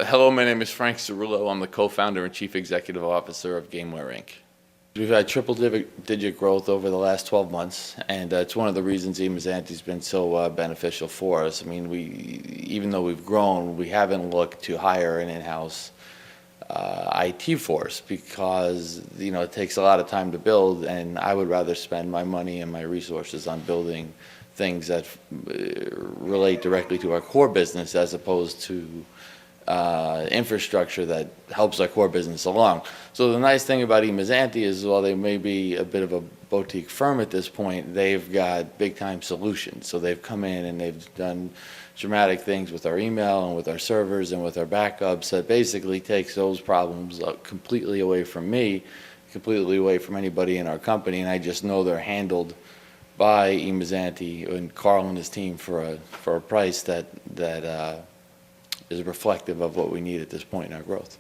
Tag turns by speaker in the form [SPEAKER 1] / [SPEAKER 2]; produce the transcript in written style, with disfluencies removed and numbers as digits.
[SPEAKER 1] Hello, my name is Frank Cerullo. I'm the co-founder and chief executive officer of Gameware Inc. We've had triple-digit growth over the last 12 months, and it's one of the reasons Mazzanti's been so beneficial for us. I mean, even though we've grown, we haven't looked to hire an in-house IT force because, it takes a lot of time to build, and I would rather spend my money and my resources on building things that relate directly to our core business as opposed to infrastructure that helps our core business along. So the nice thing about Mazzanti is, while they may be a bit of a boutique firm at this point, they've got big-time solutions. So they've come in and they've done dramatic things with our email and with our servers and with our backups that basically takes those problems completely away from me, completely away from anybody in our company, and I just know they're handled by Mazzanti and Carl and his team for a price that is reflective of what we need at this point in our growth.